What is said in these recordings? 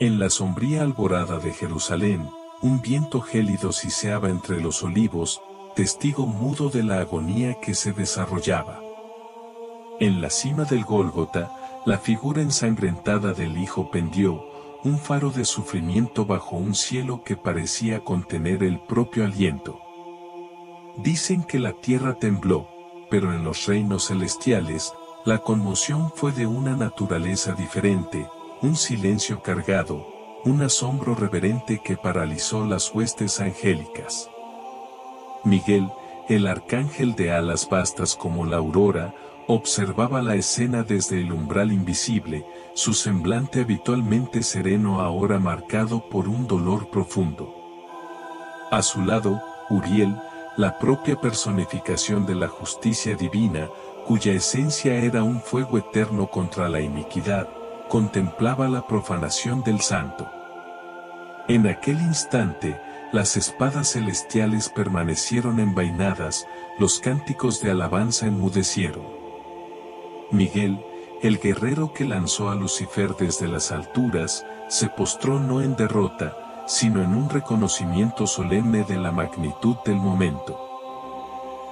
En la sombría alborada de Jerusalén, un viento gélido siseaba entre los olivos, testigo mudo de la agonía que se desarrollaba. En la cima del Gólgota, la figura ensangrentada del Hijo pendió, un faro de sufrimiento bajo un cielo que parecía contener el propio aliento. Dicen que la tierra tembló, pero en los reinos celestiales, la conmoción fue de una naturaleza diferente, un silencio cargado, un asombro reverente que paralizó las huestes angélicas. Miguel, el arcángel de alas vastas como la aurora, observaba la escena desde el umbral invisible, su semblante habitualmente sereno ahora marcado por un dolor profundo. A su lado, Uriel, la propia personificación de la justicia divina, cuya esencia era un fuego eterno contra la iniquidad, contemplaba la profanación del santo. En aquel instante, las espadas celestiales permanecieron envainadas, los cánticos de alabanza enmudecieron. Miguel, el guerrero que lanzó a Lucifer desde las alturas, se postró no en derrota, sino en un reconocimiento solemne de la magnitud del momento.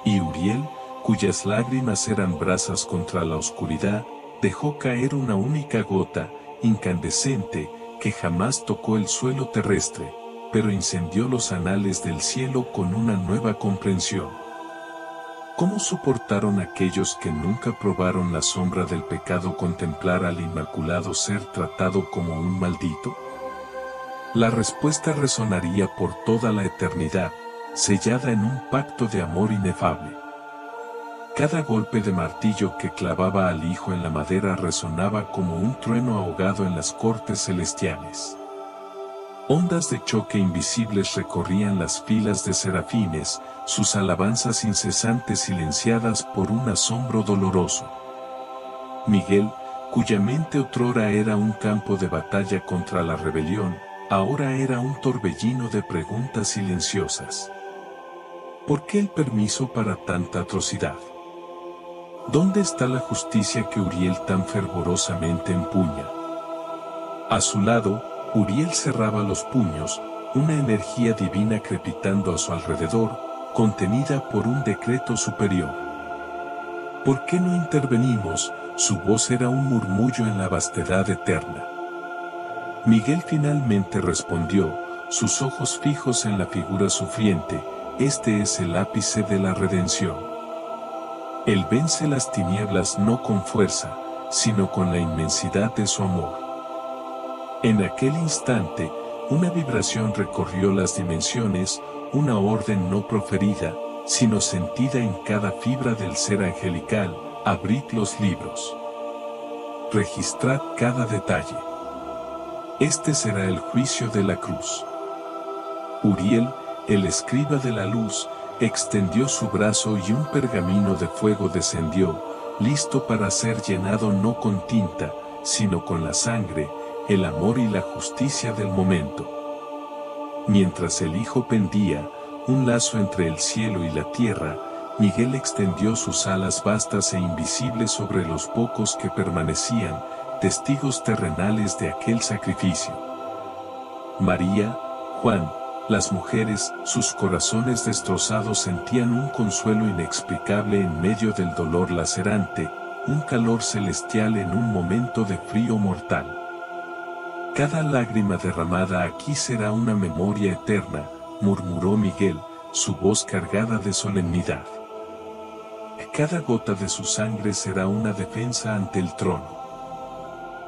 Y Uriel, cuyas lágrimas eran brasas contra la oscuridad, dejó caer una única gota, incandescente, que jamás tocó el suelo terrestre, pero incendió los anales del cielo con una nueva comprensión. ¿Cómo soportaron aquellos que nunca probaron la sombra del pecado contemplar al inmaculado ser tratado como un maldito? La respuesta resonaría por toda la eternidad, sellada en un pacto de amor inefable. Cada golpe de martillo que clavaba al Hijo en la madera resonaba como un trueno ahogado en las cortes celestiales. Ondas de choque invisibles recorrían las filas de serafines, sus alabanzas incesantes silenciadas por un asombro doloroso. Miguel, cuya mente otrora era un campo de batalla contra la rebelión, ahora era un torbellino de preguntas silenciosas. ¿Por qué el permiso para tanta atrocidad? ¿Dónde está la justicia que Uriel tan fervorosamente empuña? A su lado, Uriel cerraba los puños, una energía divina crepitando a su alrededor, contenida por un decreto superior. ¿Por qué no intervenimos? Su voz era un murmullo en la vastedad eterna. Miguel finalmente respondió, sus ojos fijos en la figura sufriente, este es el ápice de la redención. Él vence las tinieblas no con fuerza, sino con la inmensidad de su amor. En aquel instante, una vibración recorrió las dimensiones, una orden no proferida, sino sentida en cada fibra del ser angelical. Abrid los libros. Registrad cada detalle. Este será el juicio de la cruz. Uriel, el escriba de la luz, extendió su brazo y un pergamino de fuego descendió, listo para ser llenado no con tinta, sino con la sangre, el amor y la justicia del momento. Mientras el Hijo pendía, un lazo entre el cielo y la tierra, Miguel extendió sus alas vastas e invisibles sobre los pocos que permanecían, testigos terrenales de aquel sacrificio. María, Juan, las mujeres, sus corazones destrozados sentían un consuelo inexplicable en medio del dolor lacerante, un calor celestial en un momento de frío mortal. Cada lágrima derramada aquí será una memoria eterna, murmuró Miguel, su voz cargada de solemnidad. Cada gota de su sangre será una defensa ante el trono.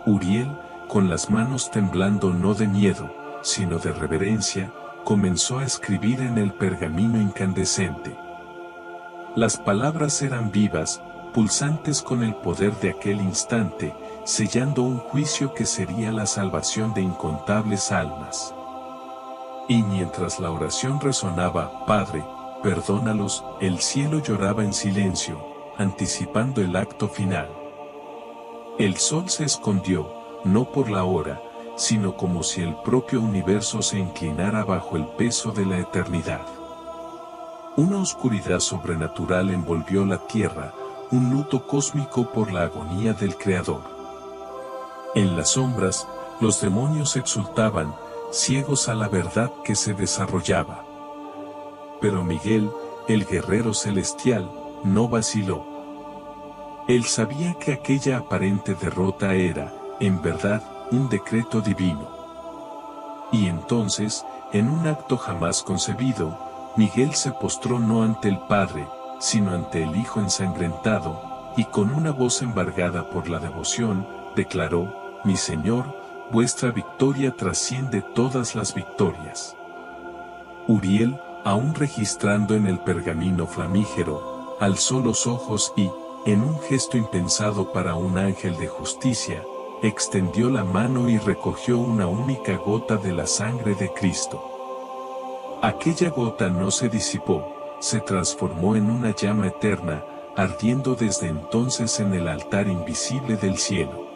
Uriel, con las manos temblando no de miedo, sino de reverencia, comenzó a escribir en el pergamino incandescente. Las palabras eran vivas, pulsantes con el poder de aquel instante, sellando un juicio que sería la salvación de incontables almas. Y mientras la oración resonaba, Padre, perdónalos, el cielo lloraba en silencio, anticipando el acto final. El sol se escondió, no por la hora, sino como si el propio universo se inclinara bajo el peso de la eternidad. Una oscuridad sobrenatural envolvió la tierra, un luto cósmico por la agonía del Creador. En las sombras, Los demonios exultaban, ciegos a la verdad que se desarrollaba. Pero Miguel, el guerrero celestial, no vaciló. Él sabía que aquella aparente derrota era, en verdad, un decreto divino. Y entonces, en un acto jamás concebido, Miguel se postró no ante el Padre, sino ante el Hijo ensangrentado, y con una voz embargada por la devoción, declaró: «Mi Señor, vuestra victoria trasciende todas las victorias». Uriel, aún registrando en el pergamino flamígero, alzó los ojos y, en un gesto impensado para un ángel de justicia, extendió la mano y recogió una única gota de la sangre de Cristo. Aquella gota no se disipó, se transformó en una llama eterna, ardiendo desde entonces en el altar invisible del cielo.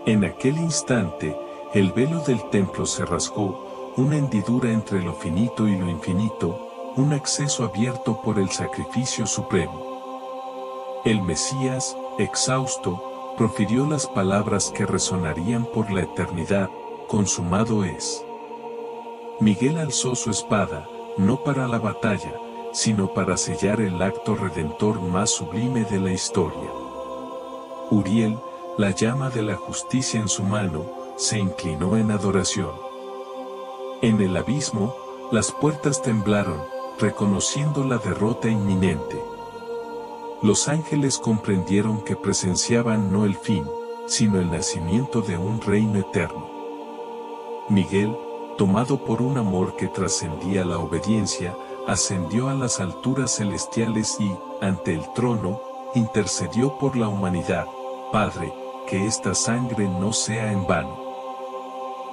En aquel instante, el velo del templo se rasgó, una hendidura entre lo finito y lo infinito, un acceso abierto por el sacrificio supremo. El Mesías, exhausto, profirió las palabras que resonarían por la eternidad: «Consumado es». Miguel alzó su espada, no para la batalla, sino para sellar el acto redentor más sublime de la historia. Uriel, la llama de la justicia en su mano, se inclinó en adoración. En el abismo, las puertas temblaron, reconociendo la derrota inminente. Los ángeles comprendieron que presenciaban no el fin, sino el nacimiento de un reino eterno. Miguel, tomado por un amor que trascendía la obediencia, ascendió a las alturas celestiales y, ante el trono, intercedió por la humanidad: «Padre, que esta sangre no sea en vano.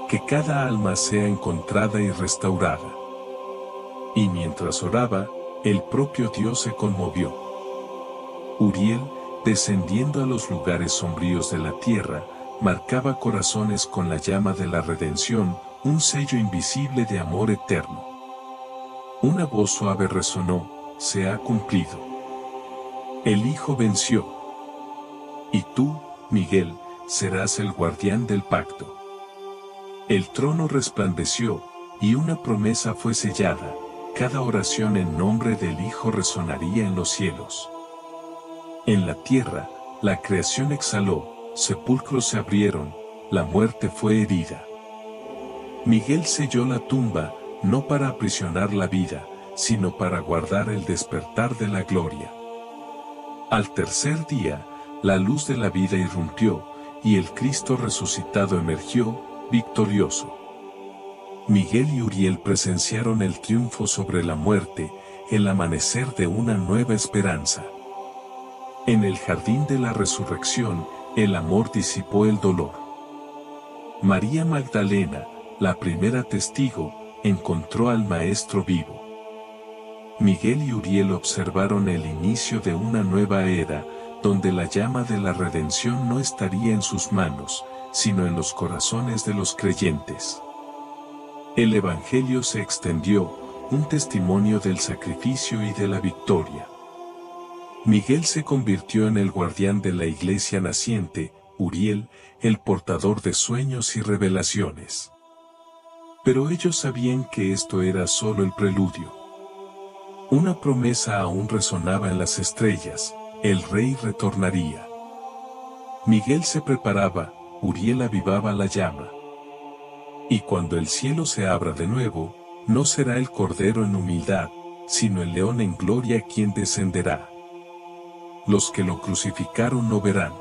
Que cada alma sea encontrada y restaurada». Y mientras oraba, el propio Dios se conmovió. Uriel, descendiendo a los lugares sombríos de la tierra, marcaba corazones con la llama de la redención, un sello invisible de amor eterno. Una voz suave resonó: «Se ha cumplido. El Hijo venció. Y tú, Miguel, serás el guardián del pacto». El trono resplandeció, y una promesa fue sellada: cada oración en nombre del Hijo resonaría en los cielos. En la tierra, la creación exhaló, sepulcros se abrieron, la muerte fue herida. Miguel selló la tumba, no para aprisionar la vida, sino para guardar el despertar de la gloria. Al tercer día, la luz de la vida irrumpió, y el Cristo resucitado emergió, victorioso. Miguel y Uriel presenciaron el triunfo sobre la muerte, el amanecer de una nueva esperanza. En el jardín de la resurrección, el amor disipó el dolor. María Magdalena, la primera testigo, encontró al Maestro vivo. Miguel y Uriel observaron el inicio de una nueva era, donde la llama de la redención no estaría en sus manos, sino en los corazones de los creyentes. El Evangelio se extendió, un testimonio del sacrificio y de la victoria. Miguel se convirtió en el guardián de la iglesia naciente, Uriel, el portador de sueños y revelaciones. Pero ellos sabían que esto era solo el preludio. Una promesa aún resonaba en las estrellas: el rey retornaría. Miguel se preparaba, Uriel avivaba la llama. Y cuando el cielo se abra de nuevo, no será el cordero en humildad, sino el león en gloria quien descenderá. Los que lo crucificaron no verán.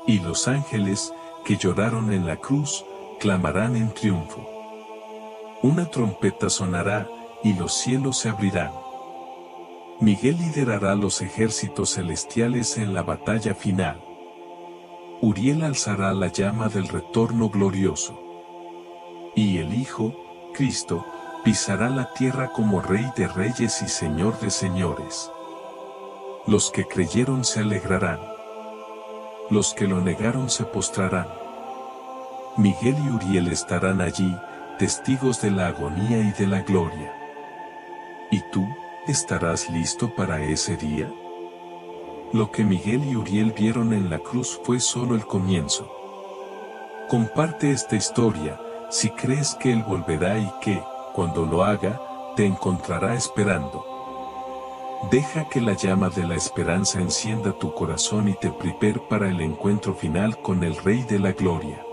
Y los ángeles, que lloraron en la cruz, clamarán en triunfo. Una trompeta sonará, y los cielos se abrirán. Miguel liderará los ejércitos celestiales en la batalla final. Uriel alzará la llama del retorno glorioso. Y el Hijo, Cristo, pisará la tierra como Rey de reyes y Señor de señores. Los que creyeron se alegrarán. Los que lo negaron se postrarán. Miguel y Uriel estarán allí, testigos de la agonía y de la gloria. ¿Y tú, estarás listo para ese día? Lo que Miguel y Uriel vieron en la cruz fue solo el comienzo. Comparte esta historia, si crees que Él volverá y que, cuando lo haga, te encontrará esperando. Deja que la llama de la esperanza encienda tu corazón y te prepare para el encuentro final con el Rey de la Gloria.